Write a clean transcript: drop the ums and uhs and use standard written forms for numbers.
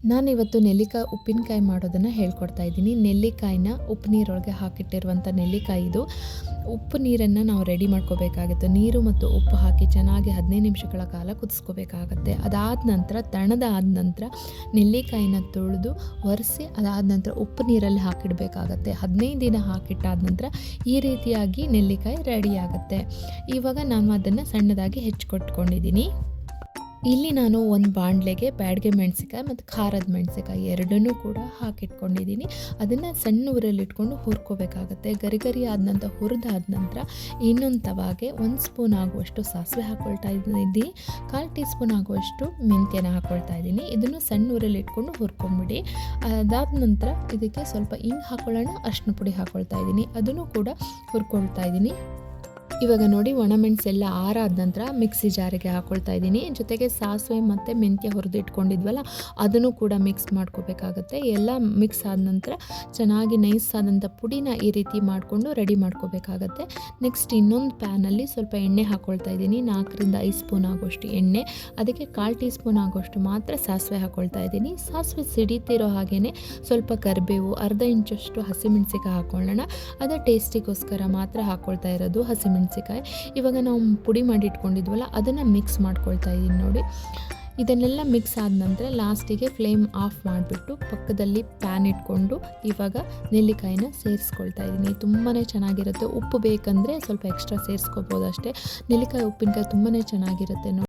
ನಾನಿವತ್ತು ನೆಲ್ಲಿಕಾಯಿ ಉಪ್ಪಿನಕಾಯಿ ಮಾಡೋದನ್ನು ಹೇಳ್ಕೊಡ್ತಾ ಇದ್ದೀನಿ. ನೆಲ್ಲಿಕಾಯಿನ ಉಪ್ಪು ನೀರೊಳಗೆ ಹಾಕಿಟ್ಟಿರುವಂಥ ನೆಲ್ಲಿಕಾಯಿ ಇದು. ಉಪ್ಪು ನೀರನ್ನು ನಾವು ರೆಡಿ ಮಾಡ್ಕೋಬೇಕಾಗುತ್ತೆ. ನೀರು ಮತ್ತು ಉಪ್ಪು ಹಾಕಿ ಚೆನ್ನಾಗಿ 15 ನಿಮಿಷಗಳ ಕಾಲ ಕುದಿಸ್ಕೋಬೇಕಾಗತ್ತೆ. ಅದಾದ ನಂತರ ತಣ್ಣದಾದ ನಂತರ ನೆಲ್ಲಿಕಾಯಿನ ತೊಳೆದು ಒರೆಸಿ ಅದಾದ ನಂತರ ಉಪ್ಪು ನೀರಲ್ಲಿ ಹಾಕಿಡಬೇಕಾಗತ್ತೆ. 15 ದಿನ ಹಾಕಿಟ್ಟಾದ ನಂತರ ಈ ರೀತಿಯಾಗಿ ನೆಲ್ಲಿಕಾಯಿ ರೆಡಿ ಆಗುತ್ತೆ. ಇವಾಗ ನಾನು ಅದನ್ನು ಸಣ್ಣದಾಗಿ ಹೆಚ್ಚಿಕೊಟ್ಕೊಂಡಿದ್ದೀನಿ. ಇಲ್ಲಿ ನಾನು ಒಂದು ಬಾಣಲೆಗೆ ಬ್ಯಾಡಗೆ ಮೆಣಸಿಕಾಯಿ ಮತ್ತು ಖಾರದ ಮೆಣಸಿಕಾಯಿ ಎರಡನ್ನೂ ಕೂಡ ಹಾಕಿಟ್ಕೊಂಡಿದ್ದೀನಿ. ಅದನ್ನು ಸಣ್ಣ ಊರಲ್ಲಿಟ್ಕೊಂಡು ಹುರ್ಕೋಬೇಕಾಗತ್ತೆ. ಗರಿ ಆದ ನಂತರ ಹುರಿದಾದ ನಂತರ ಇನ್ನೊಂದು ತವಾಗೆ 1 ಸ್ಪೂನ್ ಆಗುವಷ್ಟು ಸಾಸಿವೆ ಹಾಕ್ಕೊಳ್ತಾ ಇದ್ದೀನಿ. 1/4 ಟೀ ಸ್ಪೂನ್ ಆಗುವಷ್ಟು ಮೆಂತ್ಯನ ಹಾಕ್ಕೊಳ್ತಾ ಇದ್ದೀನಿ. ಇದನ್ನು ಸಣ್ಣ ಊರಲ್ಲಿ ಇಟ್ಕೊಂಡು ಹುರ್ಕೊಂಬಿಡಿ. ಅದಾದ ನಂತರ ಇದಕ್ಕೆ ಸ್ವಲ್ಪ ಹಿಂಗೆ ಹಾಕ್ಕೊಳ್ಳೋಣ, ಅರಿಶಿನ ಪುಡಿ ಹಾಕ್ಕೊಳ್ತಾ ಇದ್ದೀನಿ. ಅದನ್ನು ಕೂಡ ಹುರ್ಕೊಳ್ತಾ ಇದ್ದೀನಿ. ಇವಾಗ ನೋಡಿ ಒಣಮೆಣಸೆಲ್ಲ ಆರಾದ ನಂತರ ಮಿಕ್ಸಿ ಜಾರಿಗೆ ಹಾಕ್ಕೊಳ್ತಾ ಇದ್ದೀನಿ. ಜೊತೆಗೆ ಸಾಸಿವೆ ಮತ್ತು ಮೆಂತ್ಯ ಹುರಿದು ಇಟ್ಕೊಂಡಿದ್ವಲ್ಲ ಅದನ್ನು ಕೂಡ ಮಿಕ್ಸ್ ಮಾಡ್ಕೋಬೇಕಾಗತ್ತೆ. ಎಲ್ಲ ಮಿಕ್ಸ್ ಆದ ನಂತರ ಚೆನ್ನಾಗಿ ನೈಸ್ ಆದಂಥ ಪುಡಿನ ಈ ರೀತಿ ಮಾಡಿಕೊಂಡು ರೆಡಿ ಮಾಡ್ಕೋಬೇಕಾಗತ್ತೆ. ನೆಕ್ಸ್ಟ್ ಇನ್ನೊಂದು ಪ್ಯಾನಲ್ಲಿ ಸ್ವಲ್ಪ ಎಣ್ಣೆ ಹಾಕ್ಕೊಳ್ತಾ ಇದ್ದೀನಿ. 4ರಿಂದ 5 ಸ್ಪೂನ್ ಆಗೋಷ್ಟು ಎಣ್ಣೆ, ಅದಕ್ಕೆ 1/4 ಟೀ ಸ್ಪೂನ್ ಆಗೋಷ್ಟು ಮಾತ್ರ ಸಾಸಿವೆ ಹಾಕ್ಕೊಳ್ತಾ ಇದ್ದೀನಿ. ಸಾಸಿವೆ ಸಿಡಿತಿರೋ ಹಾಗೇ ಸ್ವಲ್ಪ ಕರಿಬೇವು, ಅರ್ಧ ಇಂಚಷ್ಟು ಹಸಿಮೆಣಸಿಕಾಯಿ ಹಾಕ್ಕೊಳ್ಳೋಣ. ಅದು ಟೇಸ್ಟಿಗೋಸ್ಕರ ಮಾತ್ರ ಹಾಕ್ಕೊಳ್ತಾ ಇರೋದು ಹಸಿಮೆಣಸಿಕಾಯಿ. ಇವಾಗ ನಾವು ಪುಡಿ ಮಾಡಿ ಇಟ್ಕೊಂಡಿದ್ವಲ್ಲ ಅದನ್ನು ಮಿಕ್ಸ್ ಮಾಡ್ಕೊಳ್ತಾ ಇದ್ದೀನಿ ನೋಡಿ. ಇದನ್ನೆಲ್ಲ ಮಿಕ್ಸ್ ಆದ ನಂತರ ಲಾಸ್ಟಿಗೆ ಫ್ಲೇಮ್ ಆಫ್ ಮಾಡಿಬಿಟ್ಟು ಪಕ್ಕದಲ್ಲಿ ಪ್ಯಾನ್ ಇಟ್ಕೊಂಡು ಇವಾಗ ನೆಲ್ಲಿಕಾಯಿನ ಸೇರಿಸ್ಕೊಳ್ತಾ ಇದ್ದೀನಿ. ತುಂಬಾ ಚೆನ್ನಾಗಿರುತ್ತೆ. ಉಪ್ಪು ಬೇಕಂದರೆ ಸ್ವಲ್ಪ ಎಕ್ಸ್ಟ್ರಾ ಸೇರಿಸ್ಕೋಬೋದು ಅಷ್ಟೇ. ನೆಲ್ಲಿಕಾಯಿ ಉಪ್ಪಿನಕಾಯಿ ತುಂಬಾ ಚೆನ್ನಾಗಿರುತ್ತೆ ನೋಡಿ.